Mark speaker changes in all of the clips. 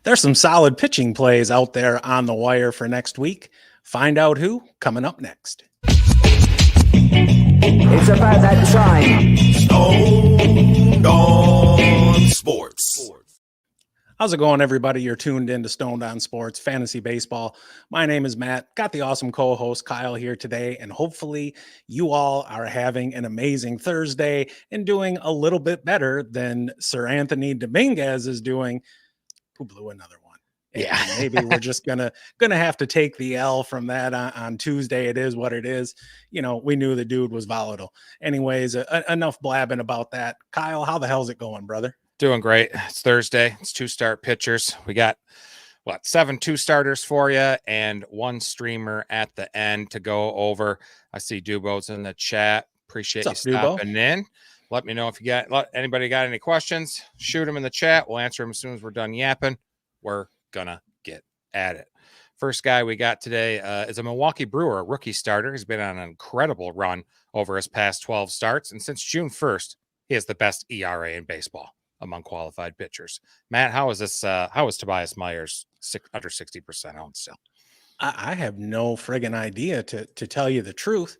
Speaker 1: There's some solid pitching plays out there on the wire for next week. Find out who coming up next.
Speaker 2: It's about that time.
Speaker 3: Stoned on Sports.
Speaker 1: How's it going, everybody? You're tuned in to Stoned on Sports Fantasy Baseball. My name is Matt. Got the awesome co-host Kyle here today, and hopefully you all are having an amazing Thursday and doing a little bit better than Sir Anthony Dominguez is doing, who blew another one.
Speaker 4: Yeah,
Speaker 1: and maybe we're just gonna have to take the L from that on Tuesday. It is what it is. You know, we knew the dude was volatile. Anyways, enough blabbing about that. Kyle, how the hell's it going, brother?
Speaker 4: Doing great. It's Thursday. It's 2-start pitchers. We got 7 2-starters for you and 1 streamer at the end to go over. I see Dubo's in the chat. Appreciate you stopping in. Let me know if anybody got any questions. Shoot them in the chat. We'll answer them as soon as we're done yapping. We're gonna get at it. First guy we got today is a Milwaukee Brewer, a rookie starter. He's been on an incredible run over his past 12 starts, and since June 1st, he has the best ERA in baseball among qualified pitchers. Matt, how is this? How is Tobias Myers under 60% owned still?
Speaker 1: I have no friggin' idea, to tell you the truth.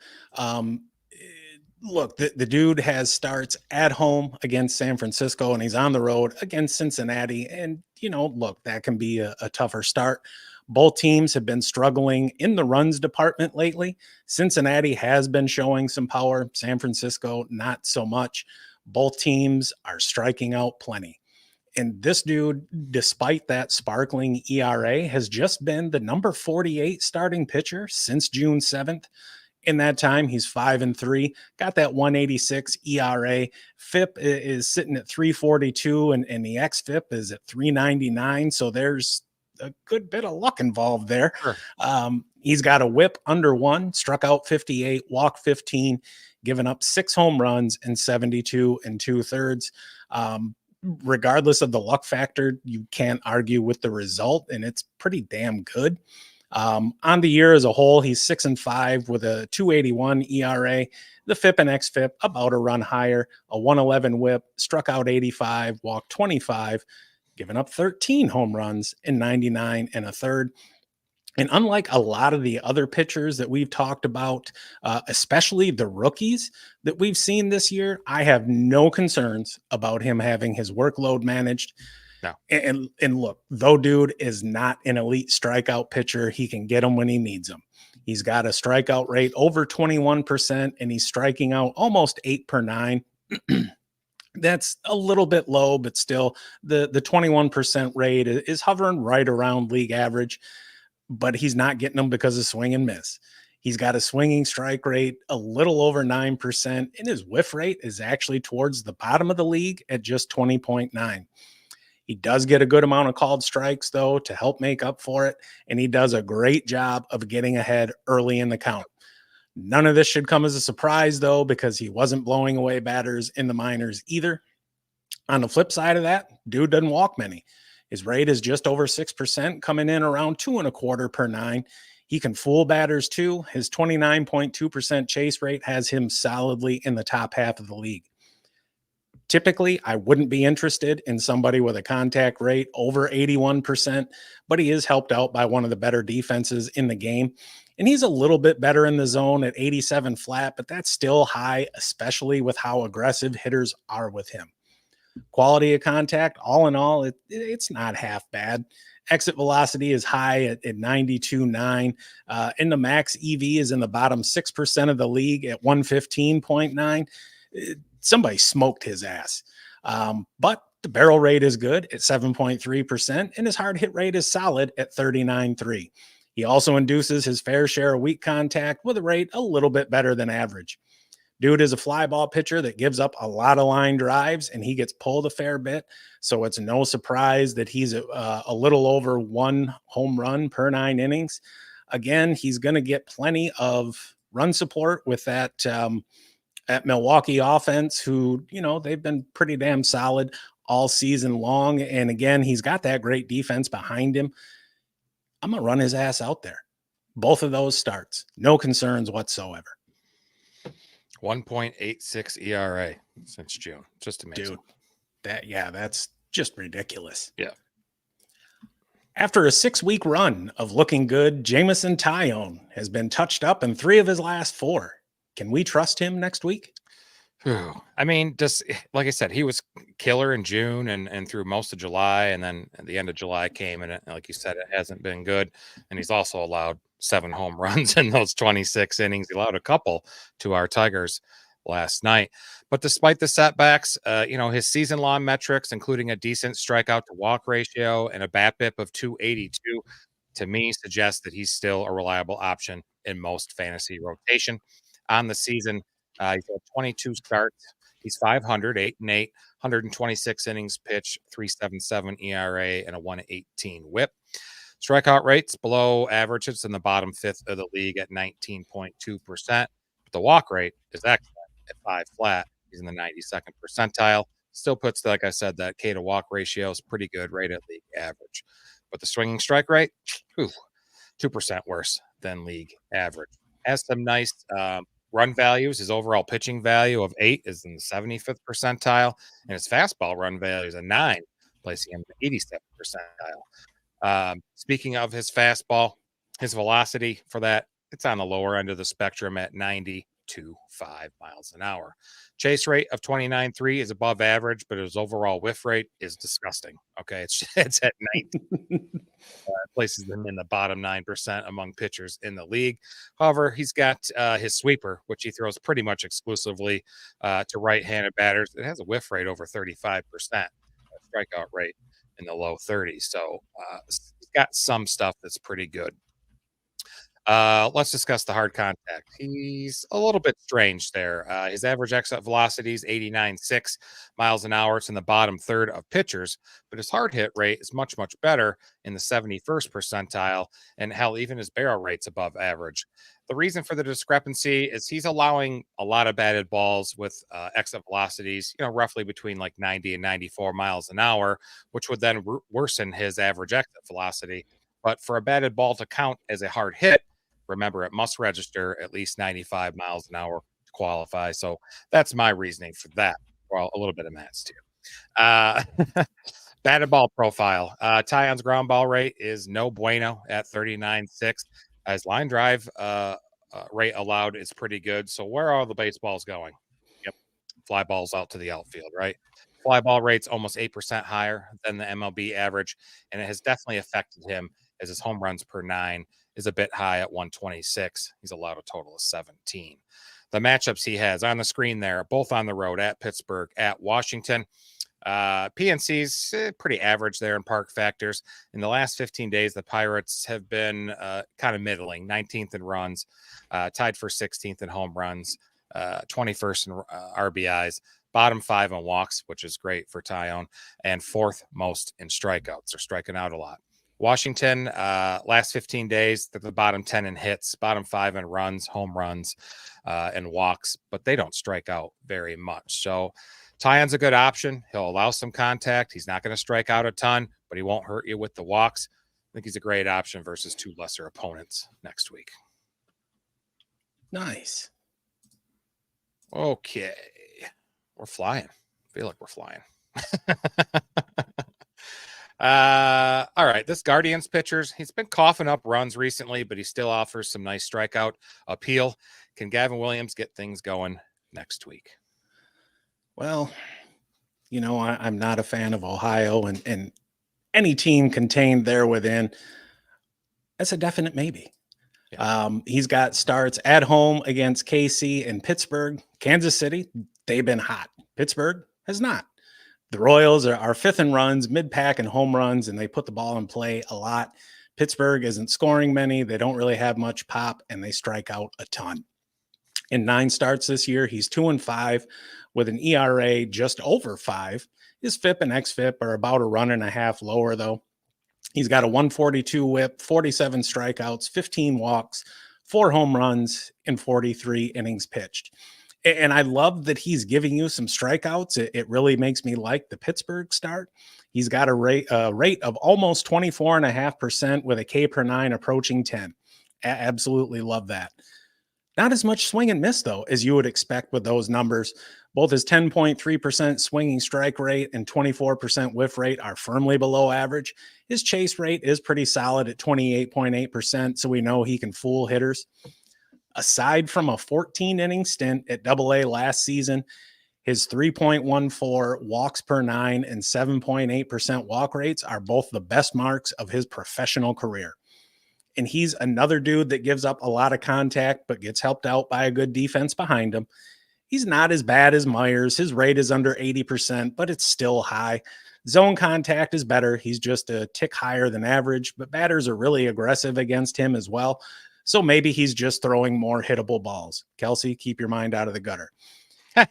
Speaker 1: Look, the dude has starts at home against San Francisco, and he's on the road against Cincinnati. And, look, that can be a tougher start. Both teams have been struggling in the runs department lately. Cincinnati has been showing some power. San Francisco, not so much. Both teams are striking out plenty. And this dude, despite that sparkling ERA, has just been the number 48 starting pitcher since June 7th. In that time, he's 5-3, got that 186 ERA. FIP is sitting at 342, and the XFIP is at 399. So there's a good bit of luck involved there.
Speaker 4: Sure.
Speaker 1: He's got a whip under 1, struck out 58, walked 15, given up 6 home runs in 72 2/3. Regardless of the luck factor, you can't argue with the result, and it's pretty damn good. On the year as a whole, he's 6-5 with a 281 ERA. The FIP and XFIP about a run higher, a 111 whip, struck out 85, walked 25, given up 13 home runs in 99 1/3. And unlike a lot of the other pitchers that we've talked about, especially the rookies that we've seen this year, I have no concerns about him having his workload managed.
Speaker 4: No.
Speaker 1: And look, though dude is not an elite strikeout pitcher, he can get them when he needs them. He's got a strikeout rate over 21%, and he's striking out almost 8 per 9. That's a little bit low, but still the 21% rate is hovering right around league average. But he's not getting them because of swing and miss. He's got a swinging strike rate a little over 9%, and his whiff rate is actually towards the bottom of the league at just 20.9. He does get a good amount of called strikes, though, to help make up for it, and he does a great job of getting ahead early in the count. None of this should come as a surprise, though, because he wasn't blowing away batters in the minors either. On the flip side of that, dude doesn't walk many. His rate is just over 6%, coming in around 2.25 per 9. He can fool batters too. His 29.2% chase rate has him solidly in the top half of the league. Typically, I wouldn't be interested in somebody with a contact rate over 81%, but he is helped out by one of the better defenses in the game. And he's a little bit better in the zone at 87 flat, but that's still high, especially with how aggressive hitters are with him. Quality of contact, all in all, it's not half bad. Exit velocity is high at 92.9. And the max EV is in the bottom 6% of the league at 115.9. Somebody smoked his ass. But the barrel rate is good at 7.3%, and his hard hit rate is solid at 39.3. He also induces his fair share of weak contact with a rate a little bit better than average. Dude is a fly ball pitcher that gives up a lot of line drives, and he gets pulled a fair bit. So it's no surprise that he's a little over 1 home run per 9 innings. Again, he's going to get plenty of run support with that at Milwaukee offense, who, they've been pretty damn solid all season long. And again, he's got that great defense behind him. I'm going to run his ass out there. Both of those starts, no concerns whatsoever.
Speaker 4: 1.86 ERA since June. Just amazing.
Speaker 1: Dude, that's just ridiculous.
Speaker 4: Yeah.
Speaker 1: After a 6-week run of looking good, Jameson Taillon has been touched up in 3 of his last 4. Can we trust him next week?
Speaker 4: Phew. I mean, just like I said, he was killer in June and through most of July, and then at the end of July came, and like you said, it hasn't been good. And he's also allowed 7 home runs in those 26 innings. He allowed a couple to our Tigers last night. But despite the setbacks, his season-long metrics, including a decent strikeout to walk ratio and a BABIP of 282, to me suggests that he's still a reliable option in most fantasy rotation. On the season, he's had 22 starts. He's 500, 8-8, 126 innings pitched, 3.77 ERA, and a 1.18 WHIP. Strikeout rates below average. It's in the bottom fifth of the league at 19.2%. But the walk rate is excellent at 5 flat. He's in the 92nd percentile. Still puts, like I said, that K to walk ratio is pretty good, right at league average. But the swinging strike rate, 2% worse than league average. Has some nice run values. His overall pitching value of 8 is in the 75th percentile, and his fastball run value is a 9, placing him in the 87th percentile. Speaking of his fastball, his velocity for that, it's on the lower end of the spectrum at 90.25 miles an hour. Chase rate of 29.3 is above average, but his overall whiff rate is disgusting. Okay, it's at 90. Places him in the bottom 9% among pitchers in the league. However, he's got his sweeper, which he throws pretty much exclusively to right-handed batters. It has a whiff rate over 35%, a strikeout rate in the low 30s. So he's got some stuff that's pretty good. Let's discuss the hard contact. He's a little bit strange there. His average exit velocity is 89.6 miles an hour. It's in the bottom third of pitchers, but his hard hit rate is much, much better in the 71st percentile. And hell, even his barrel rate's above average. The reason for the discrepancy is he's allowing a lot of batted balls with exit velocities, roughly between like 90 and 94 miles an hour, which would then worsen his average exit velocity. But for a batted ball to count as a hard hit, remember, it must register at least 95 miles an hour to qualify. So that's my reasoning for that. Well, a little bit of Matt's too. Batted ball profile. Taillon's ground ball rate is no bueno at 39.6. His line drive rate allowed is pretty good. So where are all the baseballs going? Yep. Fly balls out to the outfield, right? Fly ball rate's almost 8% higher than the MLB average, and it has definitely affected him as his home runs per 9 is a bit high at 126. He's allowed a total of 17. The matchups he has on the screen there, both on the road at Pittsburgh, at Washington. PNC's pretty average there in park factors. In the last 15 days, the Pirates have been kind of middling, 19th in runs, tied for 16th in home runs, 21st in RBIs, bottom 5 in walks, which is great for Taillon, and 4th most in strikeouts. They're striking out a lot. Washington, last 15 days, they're the bottom 10 in hits, bottom 5 in runs, home runs, and walks, but they don't strike out very much. So Taillon's a good option. He'll allow some contact. He's not going to strike out a ton, but he won't hurt you with the walks. I think he's a great option versus 2 lesser opponents next week.
Speaker 1: Nice.
Speaker 4: Okay. We're flying. I feel like we're flying. All right. This Guardians pitchers, he's been coughing up runs recently, but he still offers some nice strikeout appeal. Can Gavin Williams get things going next week?
Speaker 1: Well, I'm not a fan of Ohio and any team contained there within. That's a definite maybe. Yeah. He's got starts at home against KC and Pittsburgh. Kansas City, they've been hot. Pittsburgh has not. The Royals are 5th in runs, mid-pack and home runs, and they put the ball in play a lot. Pittsburgh isn't scoring many. They don't really have much pop, and they strike out a ton. In 9 starts this year, he's 2-5 with an ERA just over 5. His FIP and XFIP are about a run and a half lower, though. He's got a 142 whip, 47 strikeouts, 15 walks, 4 home runs, and 43 innings pitched. And I love that he's giving you some strikeouts. It really makes me like the Pittsburgh start. He's got a rate of almost 24.5% with a K per 9 approaching 10. Absolutely love that. Not as much swing and miss, though, as you would expect with those numbers. Both his 10.3% swinging strike rate and 24% whiff rate are firmly below average. His chase rate is pretty solid at 28.8%, so we know he can fool hitters. Aside from a 14-inning stint at AA last season, his 3.14 walks per nine and 7.8% walk rates are both the best marks of his professional career. And he's another dude that gives up a lot of contact, but gets helped out by a good defense behind him. He's not as bad as Myers. His rate is under 80%, but it's still high. Zone contact is better. He's just a tick higher than average, but batters are really aggressive against him as well. So maybe he's just throwing more hittable balls. Kelsey, keep your mind out of the gutter.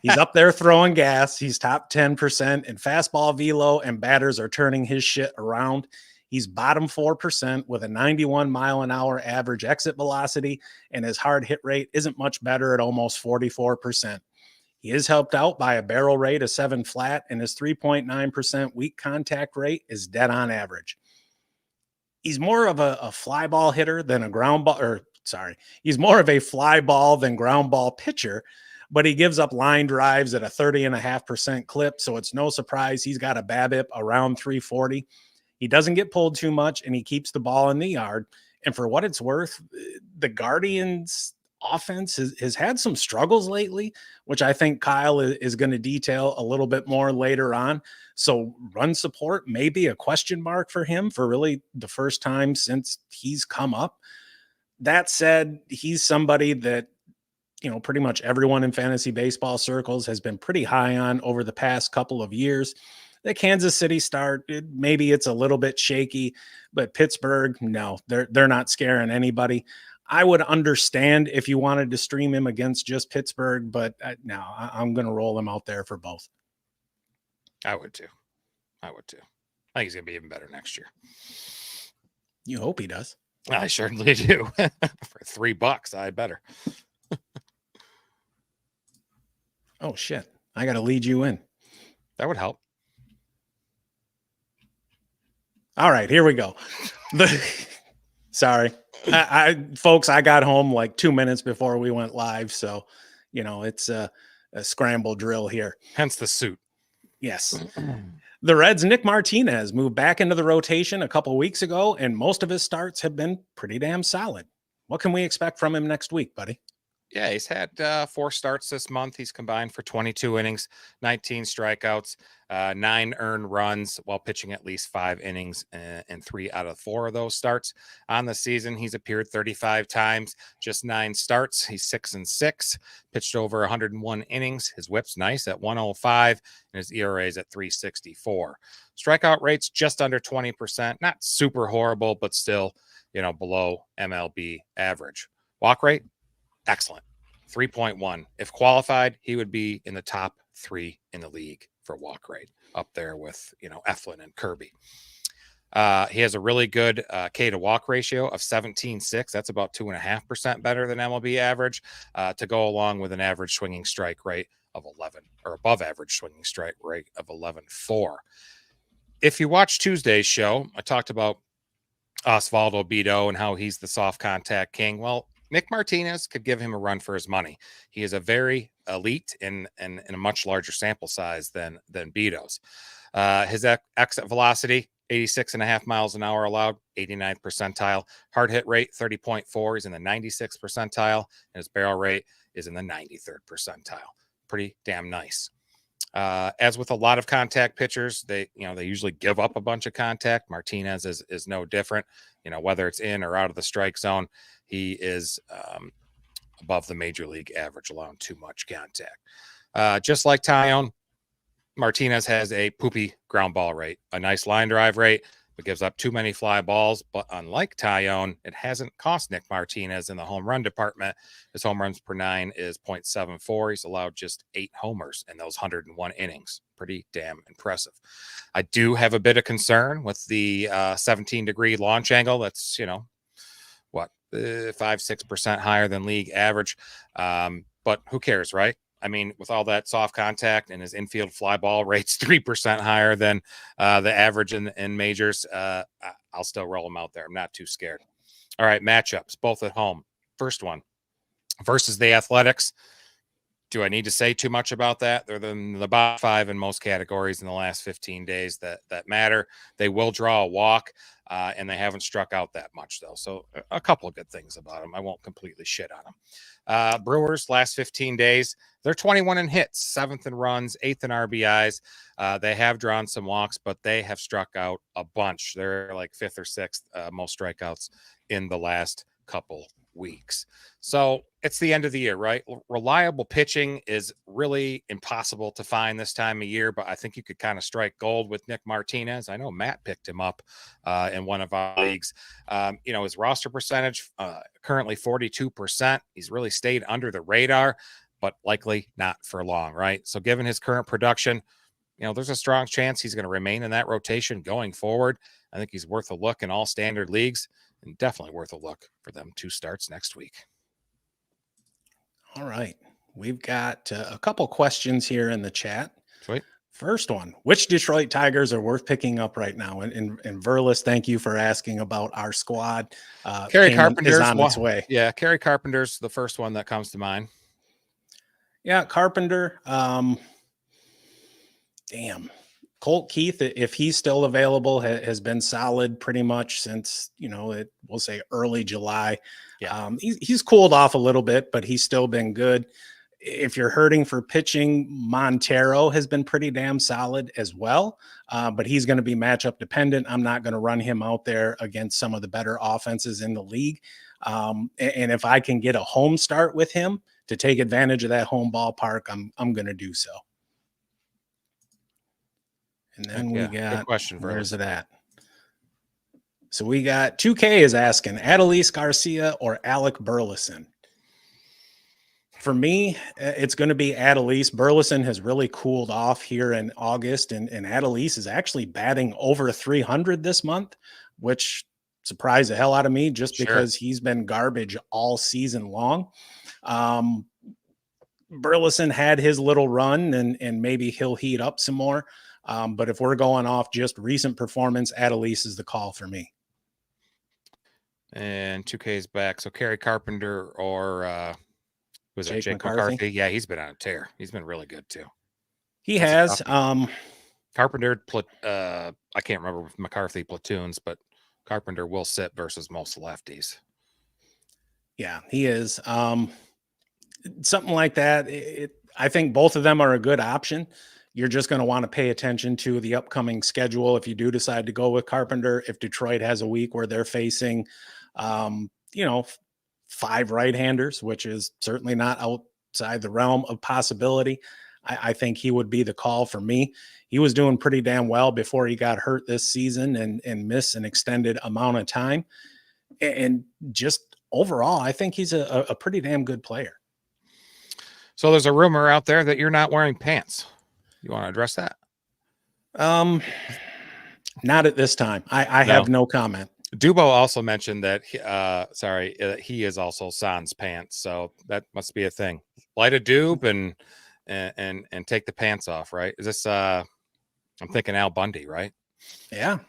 Speaker 1: He's up there throwing gas. He's top 10% in fastball velo, and batters are turning his shit around. He's bottom 4% with a 91 mile an hour average exit velocity, and his hard hit rate isn't much better at almost 44%. He is helped out by a barrel rate of 7 flat, and his 3.9% weak contact rate is dead on average. He's more of a fly ball hitter than a ground ball, he's more of a fly ball than ground ball pitcher, but he gives up line drives at a 30.5% clip. So it's no surprise he's got a BABIP around 340. He doesn't get pulled too much, and he keeps the ball in the yard. And for what it's worth, the Guardians offense has had some struggles lately, which I think Kyle is going to detail a little bit more later on. So run support may be a question mark for him for really the first time since he's come up. That said, he's somebody that, pretty much everyone in fantasy baseball circles has been pretty high on over the past couple of years. The Kansas City start, maybe it's a little bit shaky, but Pittsburgh, no, they're not scaring anybody. I would understand if you wanted to stream him against just Pittsburgh, but no, I'm going to roll him out there for both.
Speaker 4: I would too. I think he's going to be even better next year.
Speaker 1: You hope he does.
Speaker 4: I certainly do. For $3, I better.
Speaker 1: Oh, shit. I got to lead you in.
Speaker 4: That would help.
Speaker 1: All right, here we go. Sorry. Folks, I got home like 2 minutes before we went live. So, it's a scramble drill here.
Speaker 4: Hence the suit.
Speaker 1: Yes. The Reds' Nick Martinez moved back into the rotation a couple weeks ago, and most of his starts have been pretty damn solid. What can we expect from him next week, buddy?
Speaker 4: Yeah, he's had 4 starts this month. He's combined for 22 innings, 19 strikeouts, 9 earned runs while pitching at least 5 innings and 3 out of 4 of those starts. On the season, he's appeared 35 times, just 9 starts. He's 6-6, pitched over 101 innings. His whip's nice at 105, and his ERA is at 3.64. Strikeout rate's just under 20%, not super horrible, but still, below MLB average. Walk rate, excellent. 3.1. If qualified, he would be in the top 3 in the league for walk rate, up there with, Eflin and Kirby. He has a really good K to walk ratio of 17.6. That's about 2.5% better than MLB average, to go along with an average swinging strike rate of 11, or above average swinging strike rate of 11.4. If you watch Tuesday's show, I talked about Osvaldo Bido and how he's the soft contact king. Well, Nick Martinez could give him a run for his money. He is a very elite and in a much larger sample size than Bido's. His exit velocity, 86.5 miles an hour allowed, 89th percentile. Hard hit rate, 30.4. He's in the 96th percentile, and his barrel rate is in the 93rd percentile. Pretty damn nice. As with a lot of contact pitchers, they usually give up a bunch of contact. Martinez is no different. Whether it's in or out of the strike zone, he is above the major league average, allowing too much contact. Just like Taillon, Martinez has a poopy ground ball rate, a nice line drive rate, but gives up too many fly balls. But unlike Taillon, it hasn't cost Nick Martinez in the home run department. His home runs per 9 is 0.74. He's allowed just 8 homers in those 101 innings. Pretty damn impressive. I do have a bit of concern with the 17-degree launch angle. That's, 5-6% higher than league average. But who cares, right? I mean, with all that soft contact and his infield fly ball rates 3% higher than the average in majors, I'll still roll him out there. I'm not too scared. All right, matchups, both at home. First one versus the Athletics. Do I need to say too much about that? They're the bottom 5 in most categories in the last 15 days that matter. They will draw a walk, and they haven't struck out that much, though. So a couple of good things about them. I won't completely shit on them. Brewers, last 15 days, they're 21 in hits, 7th in runs, 8th in RBIs. They have drawn some walks, but they have struck out a bunch. They're like 5th or 6th most strikeouts in the last couple weeks. So it's the end of the year, right? Reliable pitching is really impossible to find this time of year, but I think you could kind of strike gold with Nick Martinez. I know Matt picked him up in one of our leagues. His roster percentage currently 42%. He's really stayed under the radar, but likely not for long, right? So given his current production, there's a strong chance he's going to remain in that rotation going forward. I think he's worth a look in all standard leagues, and definitely worth a look for them 2 starts next week.
Speaker 1: All right. We've got a couple questions here in the chat.
Speaker 4: Sweet.
Speaker 1: First one, which Detroit Tigers are worth picking up right now? And Verlis, thank you for asking about our squad.
Speaker 4: Kerry Carpenter's
Speaker 1: is on its way.
Speaker 4: Yeah, Kerry Carpenter's the first one that comes to mind.
Speaker 1: Yeah, Carpenter. Colt Keith, if he's still available, has been solid pretty much since, we'll say early July.
Speaker 4: Yeah.
Speaker 1: He's cooled off a little bit, but he's still been good. If you're hurting for pitching, Montero has been pretty damn solid as well, but he's going to be matchup dependent. I'm not going to run him out there against some of the better offenses in the league. And if I can get a home start with him to take advantage of that home ballpark, I'm going to do so. And then we got,
Speaker 4: good question,
Speaker 1: where's it at? So we got 2K is asking Adolis Garcia or Alec Burleson. For me, it's going to be Adolis. Burleson has really cooled off here in August, and Adolis is actually batting over 300 this month, which surprised the hell out of me just because he's been garbage all season long. Burleson had his little run, and maybe he'll heat up some more. But if we're going off just recent performance, Adolis is the call for me.
Speaker 4: And 2K's back. So Kerry Carpenter or was it Jake
Speaker 1: McCarthy?
Speaker 4: Yeah, he's been on a tear. He's been really good too.
Speaker 1: He has.
Speaker 4: Carpenter, I can't remember if McCarthy platoons, but Carpenter will sit versus most lefties.
Speaker 1: Yeah, he is. Something like that. I think both of them are a good option. You're just going to want to pay attention to the upcoming schedule if you do decide to go with Carpenter. If Detroit has a week where they're facing, 5 right-handers, which is certainly not outside the realm of possibility, I think he would be the call for me. He was doing pretty damn well before he got hurt this season and missed an extended amount of time. And just overall, I think he's a pretty damn good player.
Speaker 4: So there's a rumor out there that you're not wearing pants. You want to address that?
Speaker 1: Not at this time. I have no comment.
Speaker 4: Dubo also mentioned that he is also sans pants, so that must be a thing. Light a doob and take the pants off, right? Is this I'm thinking Al Bundy, right?
Speaker 1: Yeah.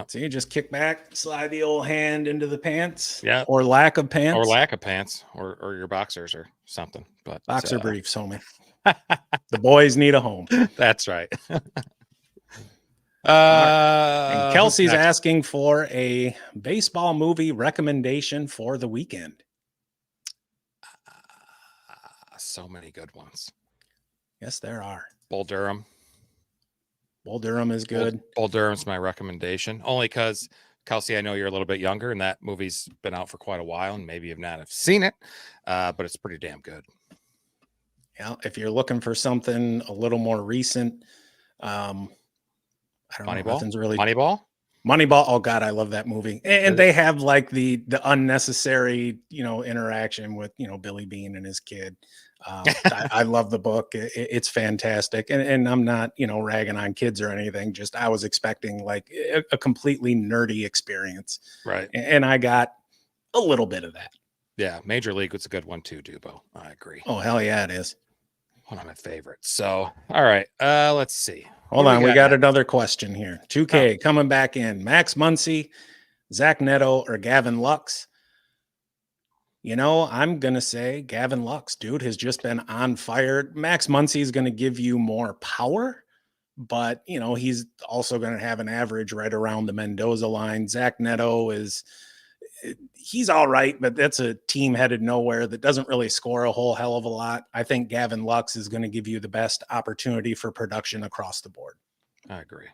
Speaker 1: So you just kick back, slide the old hand into the pants, or lack of pants,
Speaker 4: or your boxers or something. But
Speaker 1: boxer briefs, homie. The boys need a home.
Speaker 4: That's right.
Speaker 1: And Kelsey's asking for a baseball movie recommendation for the weekend.
Speaker 4: So many good ones.
Speaker 1: Yes, there are.
Speaker 4: Bull Durham.
Speaker 1: Bull Durham is good.
Speaker 4: Bull Durham's my recommendation, only because Kelsey, I know you're a little bit younger, and that movie's been out for quite a while, and maybe you've not have seen it, but it's pretty damn good.
Speaker 1: Yeah, if you're looking for something a little more recent, I don't know. Nothing's really
Speaker 4: Moneyball.
Speaker 1: Oh God, I love that movie. And they have like the unnecessary, interaction with Billy Bean and his kid. I love the book. It's fantastic. And I'm not ragging on kids or anything. Just I was expecting like a completely nerdy experience,
Speaker 4: right?
Speaker 1: And I got a little bit of that.
Speaker 4: Yeah, Major League was a good one too, Dubo. I agree.
Speaker 1: Oh hell yeah, it is.
Speaker 4: One of my favorites. So, all right, let's see.
Speaker 1: Hold on, we got another question here. 2K coming back in. Max Muncy, Zach Neto, or Gavin Lux? I'm going to say Gavin Lux, dude, has just been on fire. Max Muncy is going to give you more power, but, he's also going to have an average right around the Mendoza line. Zach Neto he's all right, but that's a team headed nowhere that doesn't really score a whole hell of a lot. I think Gavin Lux is going to give you the best opportunity for production across the board.
Speaker 4: I agree.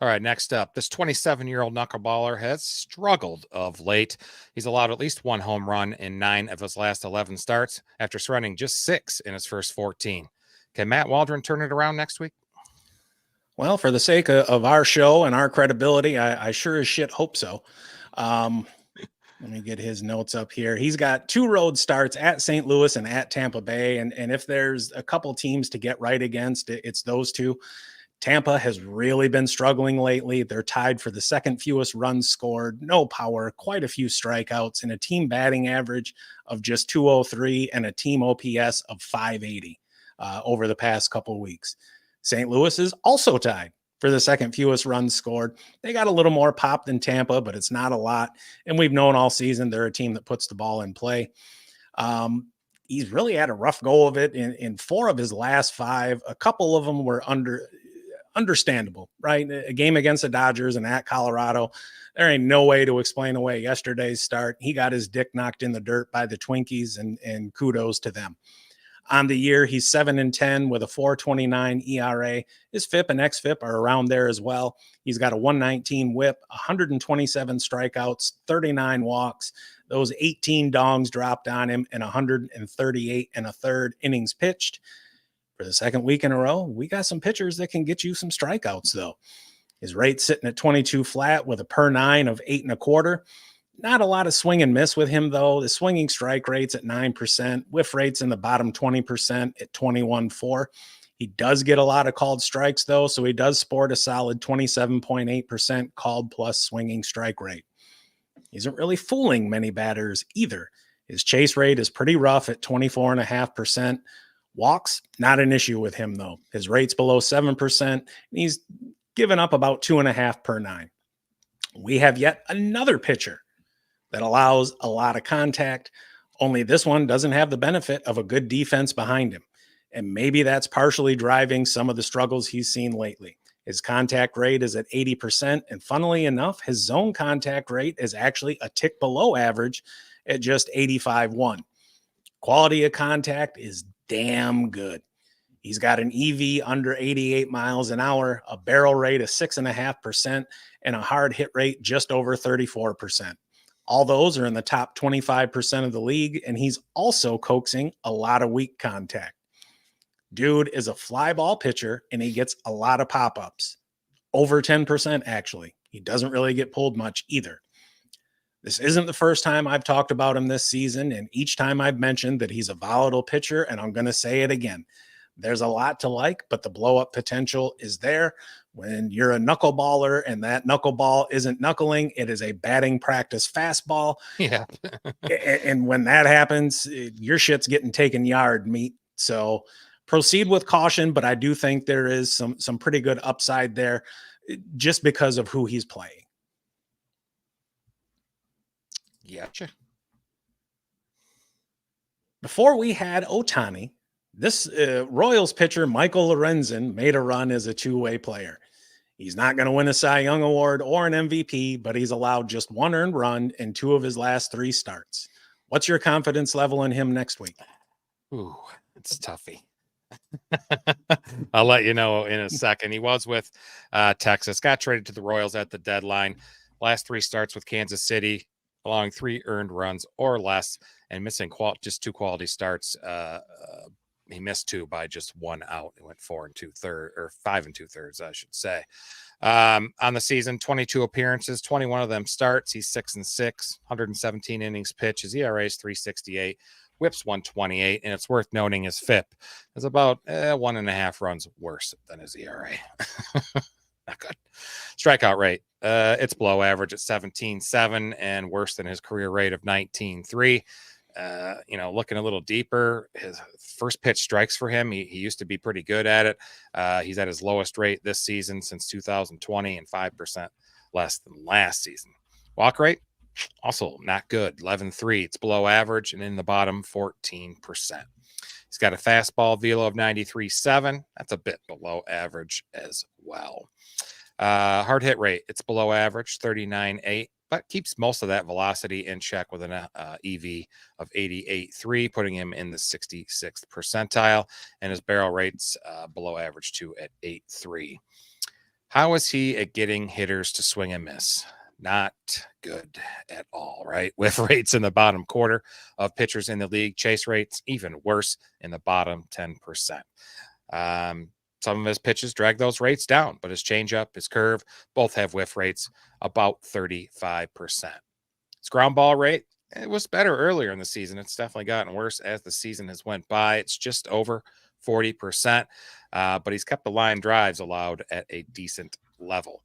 Speaker 4: All right, next up, this 27-year-old knuckleballer has struggled of late. He's allowed at least one home run in 9 of his last 11 starts after surrendering just 6 in his first 14. Can Matt Waldron turn it around next week?
Speaker 1: Well, for the sake of our show and our credibility, I sure as shit hope so. Let me get his notes up here. He's got 2 road starts at St. Louis and at Tampa Bay. And if there's a couple teams to get right against, it's those 2. Tampa has really been struggling lately. They're tied for the second fewest runs scored, no power, quite a few strikeouts, and a team batting average of just 203 and a team OPS of 580 over the past couple of weeks. St. Louis is also tied for the second fewest runs scored. They got a little more pop than Tampa, but it's not a lot. And we've known all season they're a team that puts the ball in play. He's really had a rough go of it in 4 of his last 5. A couple of them were understandable, right? A game against the Dodgers and at Colorado. There ain't no way to explain away yesterday's start. He got his dick knocked in the dirt by the Twinkies, and kudos to them. On the year, he's 7-10 with a 4.29 ERA. His FIP and xFIP are around there as well. He's got a 119 WHIP, 127 strikeouts, 39 walks. Those 18 dongs dropped on him, and 138 1/3 innings pitched. For the second week in a row, we got some pitchers that can get you some strikeouts, though. His rate's sitting at 22 flat with a per 9 of 8 1/4. Not a lot of swing and miss with him, though. The swinging strike rate's at 9%. Whiff rate's in the bottom 20% at 21.4. He does get a lot of called strikes, though, so he does sport a solid 27.8% called plus swinging strike rate. He isn't really fooling many batters either. His chase rate is pretty rough at 24.5%. Walks, not an issue with him, though. His rate's below 7%, and he's given up about 2.5 per 9. We have yet another pitcher that allows a lot of contact, only this one doesn't have the benefit of a good defense behind him. And maybe that's partially driving some of the struggles he's seen lately. His contact rate is at 80%, and funnily enough, his zone contact rate is actually a tick below average at just 85.1. Quality of contact is damn good. He's got an EV under 88 miles an hour, a barrel rate of 6.5%, and a hard hit rate just over 34%. All those are in the top 25% of the league, and he's also coaxing a lot of weak contact. Dude is a fly ball pitcher, and he gets a lot of pop-ups. Over 10%, actually. He doesn't really get pulled much either. This isn't the first time I've talked about him this season, and each time I've mentioned that he's a volatile pitcher, and I'm going to say it again. There's a lot to like, but the blow-up potential is there. When you're a knuckleballer and that knuckleball isn't knuckling, it is a batting practice fastball.
Speaker 4: Yeah.
Speaker 1: And when that happens, your shit's getting taken yard meat. So proceed with caution, but I do think there is some pretty good upside there just because of who he's playing.
Speaker 4: Gotcha.
Speaker 1: Before we had Ohtani, this Royals pitcher, Michael Lorenzen, made a run as a two-way player. He's not going to win a Cy Young Award or an MVP, but he's allowed just 1 earned run in 2 of his last 3 starts. What's your confidence level in him next week?
Speaker 4: Ooh, it's toughy. I'll let you know in a second. He was with Texas, got traded to the Royals at the deadline. Last 3 starts with Kansas City, allowing 3 earned runs or less, and missing just 2 quality starts. He missed 2 by just 1 out. He went 4 2/3 or 5 2/3, I should say. On the season, 22 appearances, 21 of them starts. He's 6-6, 117 innings pitched. His ERA is 3.68, whips 128, and it's worth noting his FIP is about 1.5 runs worse than his ERA. Not good. Strikeout rate, it's below average at 17.7 and worse than his career rate of 19.3. Looking a little deeper, his first pitch strikes for him. He used to be pretty good at it. He's at his lowest rate this season since 2020 and 5% less than last season. Walk rate, Also not good. 11.3. It's below average, and in the bottom 14%. He's got a fastball velo of 93.7. That's a bit below average as well. Hard hit rate, it's below average, 39.8, but keeps most of that velocity in check with an EV of 88.3, putting him in the 66th percentile, and his barrel rate's below average too at 8.3. How is he at getting hitters to swing and miss? Not good at all, right? Whiff rates in the bottom quarter of pitchers in the league. Chase rates even worse in the bottom 10%. Some of his pitches drag those rates down, but his changeup, his curve, both have whiff rates about 35%. His ground ball rate, it was better earlier in the season. It's definitely gotten worse as the season has went by. It's just over 40%, but he's kept the line drives allowed at a decent level.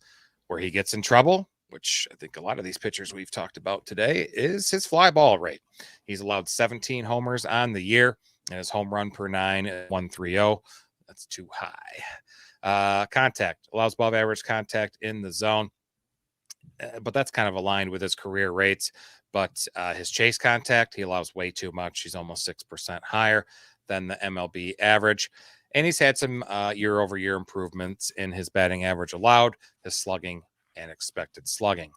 Speaker 4: Where he gets in trouble, which I think a lot of these pitchers we've talked about today, is his fly ball rate. He's allowed 17 homers on the year, and his home run per 9 at 130. That's too high. Contact allows above average contact in the zone, but that's kind of aligned with his career rates. But his chase contact, he allows way too much. He's almost 6% higher than the MLB average. And he's had some year-over-year improvements in his batting average allowed, his slugging, and expected slugging.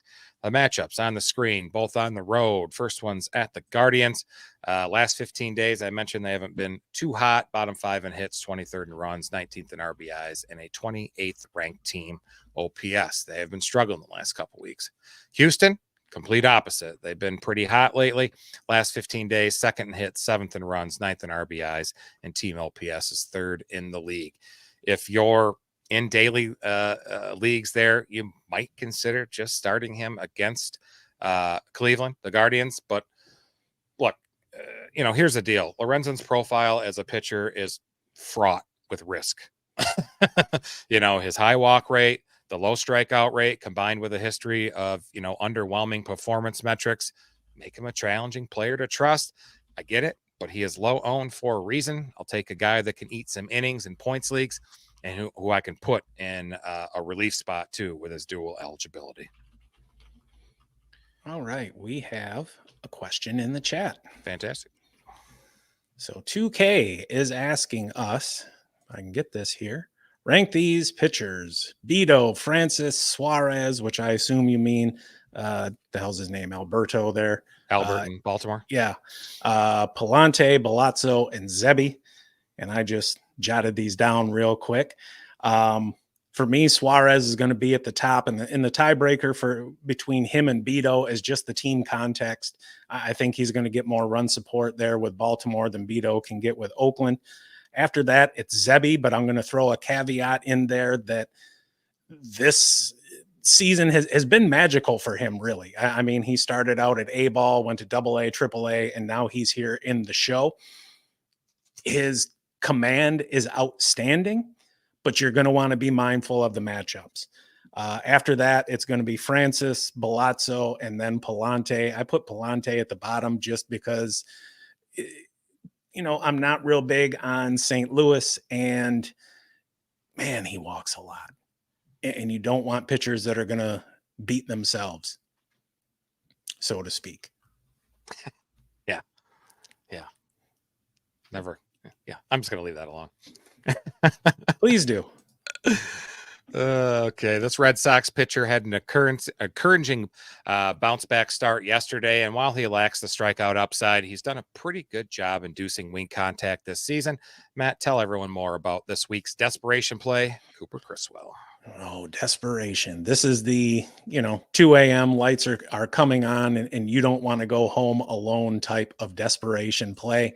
Speaker 4: The matchups on the screen, both on the road. First one's at the Guardians. Last 15 days, I mentioned they haven't been too hot. Bottom 5 in hits, 23rd in runs, 19th in RBIs, and a 28th ranked team OPS. They have been struggling the last couple weeks. Houston, complete opposite. They've been pretty hot lately. Last 15 days, 2nd in hits, 7th in runs, 9th in RBIs, and team OPS is 3rd in the league. If you're in daily leagues there, you might consider just starting him against Cleveland, the Guardians. But look, here's the deal. Lorenzen's profile as a pitcher is fraught with risk. His high walk rate, the low strikeout rate, combined with a history of, underwhelming performance metrics, make him a challenging player to trust. I get it, but he is low owned for a reason. I'll take a guy that can eat some innings in points leagues, and who I can put in a relief spot too with his dual eligibility.
Speaker 1: All right. We have a question in the chat.
Speaker 4: Fantastic.
Speaker 1: So 2K is asking us, if I can get this here, rank these pitchers: Beto, Francis, Suarez, which I assume you mean, the hell's his name? Alberto there.
Speaker 4: Albert in Baltimore.
Speaker 1: Yeah. Palante, Balazzo, and Zebby. And I just jotted these down real quick. For me, Suarez is going to be at the top, and the tiebreaker for between him and Beto is just the team context. I think he's going to get more run support there with Baltimore than Beto can get with Oakland. After that, it's Zebby, but I'm going to throw a caveat in there that this season has been magical for him, really. I mean, he started out at A ball, went to AA, AAA, and now he's here in the show. His command is outstanding, but you're going to want to be mindful of the matchups. After that, it's going to be Francis, Balazzo, and then Palante. I put Palante at the bottom just because, I'm not real big on St. Louis, and man, he walks a lot. And you don't want pitchers that are going to beat themselves, so to speak.
Speaker 4: Yeah. Never. Yeah, I'm just going to leave that alone.
Speaker 1: Please do.
Speaker 4: Okay, this Red Sox pitcher had an encouraging bounce back start yesterday, and while he lacks the strikeout upside, he's done a pretty good job inducing wing contact this season. Matt, tell everyone more about this week's desperation play, Cooper Criswell.
Speaker 1: Oh, desperation. This is the, 2 a.m. lights are coming on, and you don't want to go home alone type of desperation play.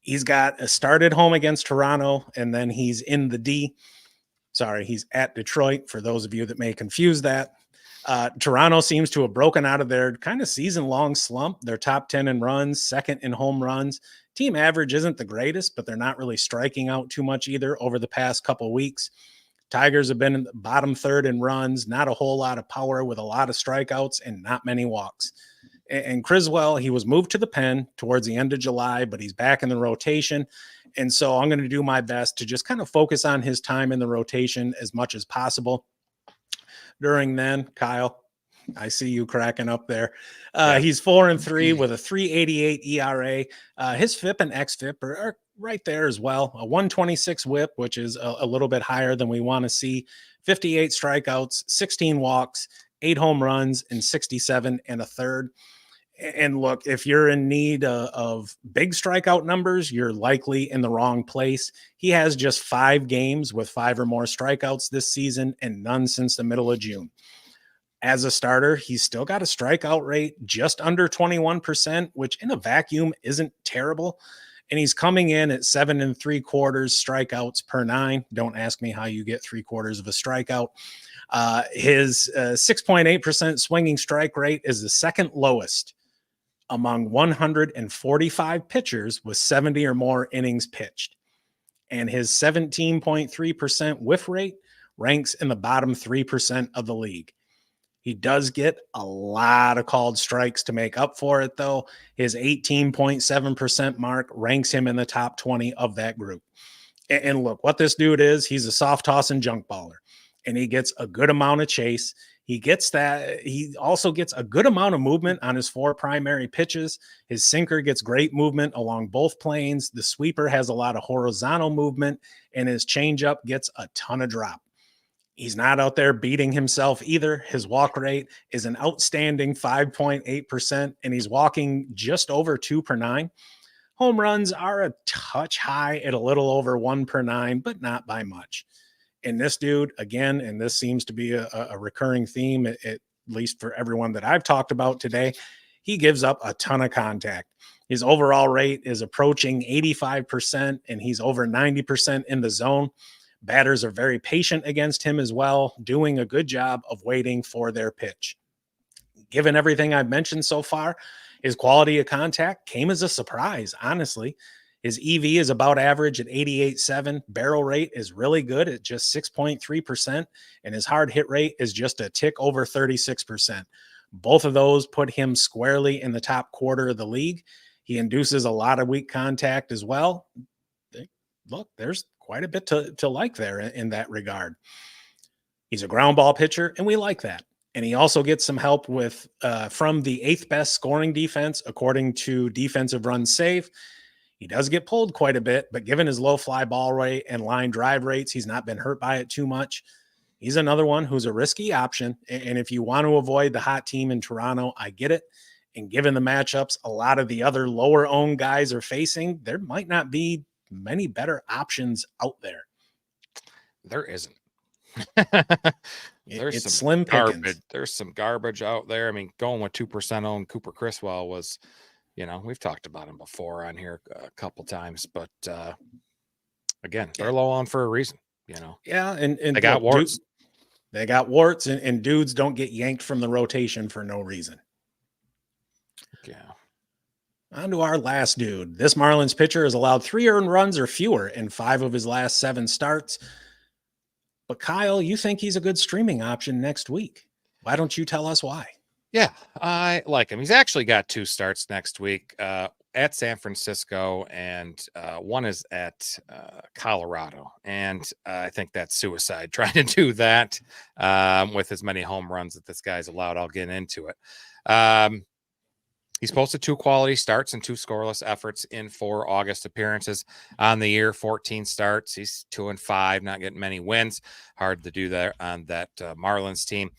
Speaker 1: He's got a start at home against Toronto, and then he's in the D. Sorry, he's at Detroit, for those of you that may confuse that. Toronto seems to have broken out of their kind of season-long slump. They're top 10 in runs, 2nd in home runs. Team average isn't the greatest, but they're not really striking out too much either over the past couple weeks. Tigers have been in the bottom 3rd in runs, not a whole lot of power with a lot of strikeouts and not many walks. And Criswell, he was moved to the pen towards the end of July, but he's back in the rotation. And so I'm going to do my best to just kind of focus on his time in the rotation as much as possible. During then, Kyle, I see you cracking up there.
Speaker 4: Yeah.
Speaker 1: He's 4-3 with a 3.88 ERA. His FIP and xFIP are right there as well. A 126 WHIP, which is a little bit higher than we want to see. 58 strikeouts, 16 walks, 8 home runs, and 67 and a third. And look, if you're in need of big strikeout numbers, you're likely in the wrong place. He has just 5 games with 5 or more strikeouts this season and none since the middle of June. As a starter, he's still got a strikeout rate just under 21%, which in a vacuum isn't terrible. And he's coming in at 7 3/4 strikeouts per 9. Don't ask me how you get 3/4 of a strikeout. His 6.8% swinging strike rate is the second lowest among 145 pitchers with 70 or more innings pitched. And his 17.3% whiff rate ranks in the bottom 3% of the league. He does get a lot of called strikes to make up for it, though. His 18.7% mark ranks him in the top 20 of that group. And look, what this dude is, he's a soft toss and junk baller, and he gets a good amount of chase. He also gets a good amount of movement on his 4 primary pitches. His sinker gets great movement along both planes. The sweeper has a lot of horizontal movement, and his changeup gets a ton of drop. He's not out there beating himself either. His walk rate is an outstanding 5.8%, and he's walking just over 2 per 9. Home runs are a touch high at a little over 1 per 9, but not by much. And this dude, again, and this seems to be a recurring theme, at least for everyone that I've talked about today, he gives up a ton of contact. His overall rate is approaching 85%, and he's over 90% in the zone. Batters are very patient against him as well, doing a good job of waiting for their pitch. Given everything I've mentioned so far, his quality of contact came as a surprise, honestly. His EV is about average at 88.7. Barrel rate is really good at just 6.3%, and his hard hit rate is just a tick over 36%. Both of those put him squarely in the top quarter of the league. He induces a lot of weak contact as well. Look, there's quite a bit to like there in that regard. He's a ground ball pitcher, and we like that. And he also gets some help with from the 8th best scoring defense, according to defensive runs saved. He does get pulled quite a bit, but given his low fly ball rate and line drive rates, he's not been hurt by it too much. He's another one who's a risky option. And if you want to avoid the hot team in Toronto, I get it. And given the matchups a lot of the other lower owned guys are facing, there might not be many better options out there.
Speaker 4: There isn't.
Speaker 1: It's some slim pickings.
Speaker 4: There's some garbage out there. I mean, going with 2% owned Cooper Criswell was, we've talked about him before on here a couple times, but again, they're low on for a reason,
Speaker 1: Yeah, and
Speaker 4: they got warts.
Speaker 1: They got warts, and dudes don't get yanked from the rotation for no reason.
Speaker 4: Yeah.
Speaker 1: On to our last dude. This Marlins pitcher has allowed 3 earned runs or fewer in 5 of his last 7 starts. But Kyle, you think he's a good streaming option next week. Why don't you tell us why?
Speaker 4: Yeah, I like him. He's actually got 2 starts next week at San Francisco, and one is at Colorado. And I think that's suicide trying to do that with as many home runs that this guy's allowed. I'll get into it. He's posted 2 quality starts and 2 scoreless efforts in 4 August appearances on the year. 14 starts. He's 2-5, not getting many wins. Hard to do that on that Marlins team.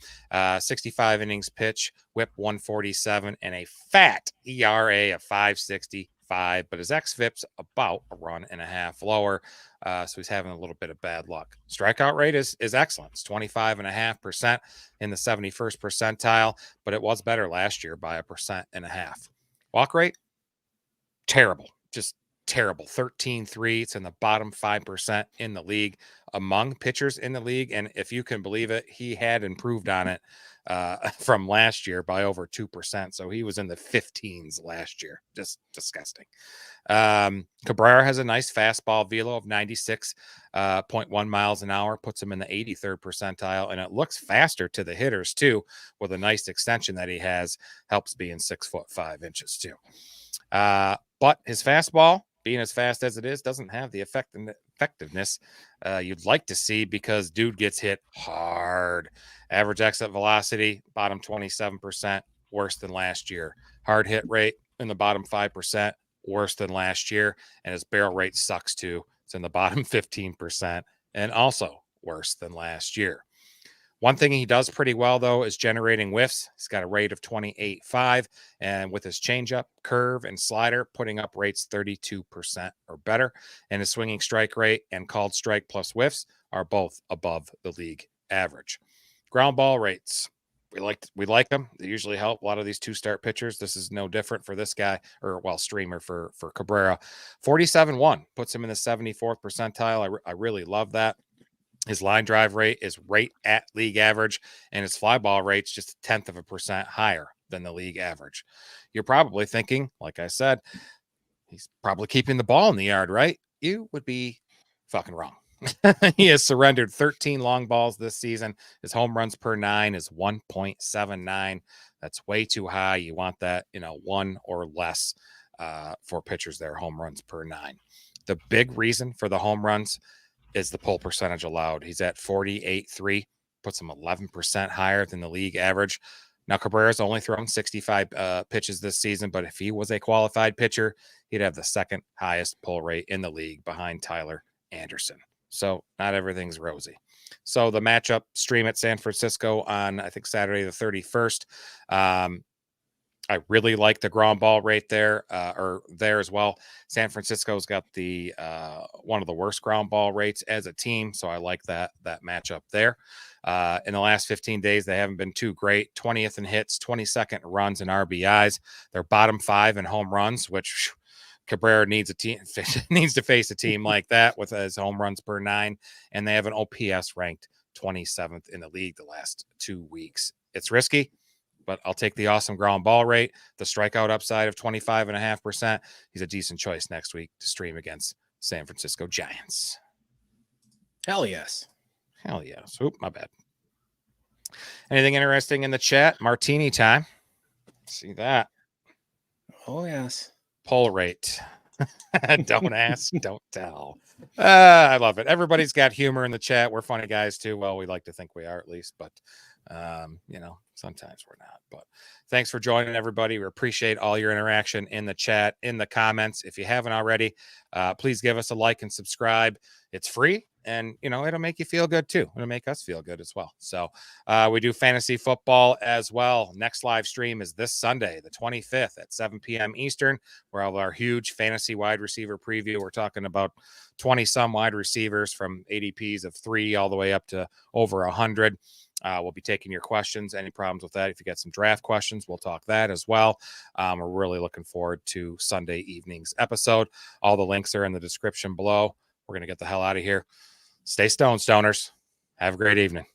Speaker 4: 65 innings pitch, whip 147, and a fat ERA of 5.65. But his xFIP's about a run and a half lower. So he's having a little bit of bad luck. Strikeout rate is excellent. It's 25.5% in the 71st percentile, but it was better last year by 1.5%. Walk rate, terrible. Just terrible. 13.3. It's in the bottom 5% in the league among pitchers in the league. And if you can believe it, he had improved on it from last year by over 2%. So he was in the 15s last year. Just disgusting. Cabrera has a nice fastball velo of 96.1 miles an hour, puts him in the 83rd percentile, and it looks faster to the hitters too, with a nice extension that he has. Helps being 6'5" too. But his fastball, being as fast as it is, doesn't have the effectiveness effectiveness you'd like to see, because dude gets hit hard. Average exit velocity, bottom 27%, worse than last year. Hard hit rate in the bottom 5%, worse than last year. And his barrel rate sucks too. It's in the bottom 15% and also worse than last year. One thing he does pretty well, though, is generating whiffs. He's got a rate of 28.5, and with his changeup, curve, and slider, putting up rates 32% or better. And his swinging strike rate and called strike plus whiffs are both above the league average. Ground ball rates, we like them. They usually help a lot of these two-start pitchers. This is no different for this guy, or streamer for Cabrera. 47.1 puts him in the 74th percentile. I really love that. His line drive rate is right at league average, and his fly ball rate's just 0.1% higher than the league average. You're probably thinking, like I said, he's probably keeping the ball in the yard, right? You would be fucking wrong. He has surrendered 13 long balls this season. His home runs per 9 is 1.79. That's way too high. You want that, 1 or less for pitchers there, home runs per 9. The big reason for the home runs is the pull percentage allowed. He's at 48.3, puts him 11% higher than the league average. Now, Cabrera's only thrown 65 pitches this season, but if he was a qualified pitcher, he'd have the second highest pull rate in the league behind Tyler Anderson. So not everything's rosy. So the matchup, stream at San Francisco on, I think, Saturday the 31st. I really like the ground ball rate there, or there as well. San Francisco's got the one of the worst ground ball rates as a team, so I like that matchup there. In the last 15 days, they haven't been too great. 20th in hits, 22nd runs and RBIs. They're bottom 5 in home runs, which Cabrera needs to face a team like that with his home runs per 9, and they have an OPS ranked 27th in the league the last 2 weeks. It's risky, but I'll take the awesome ground ball rate, the strikeout upside of 25.5%. He's a decent choice next week to stream against San Francisco Giants.
Speaker 1: Hell yes.
Speaker 4: Hell yes. Oop, my bad. Anything interesting in the chat? Martini time. See that.
Speaker 1: Oh, yes.
Speaker 4: Pull rate. Don't ask, don't tell. I love it. Everybody's got humor in the chat. We're funny guys too. Well, we like to think we are, at least, but sometimes we're not. But thanks for joining, everybody. We appreciate all your interaction in the chat, in the comments. If you haven't already, please give us a like and subscribe. It's free, and it'll make you feel good too. It'll make us feel good as well. So we do fantasy football as well. Next live stream is this Sunday, the 25th at 7 p.m. Eastern. We'll have our huge fantasy wide receiver preview. We're talking about 20 some wide receivers from ADPs of 3 all the way up to over 100. We'll be taking your questions. Any problems with that? If you got some draft questions, we'll talk that as well. We're really looking forward to Sunday evening's episode. All the links are in the description below. We're going to get the hell out of here. Stay stoned, stoners. Have a great evening.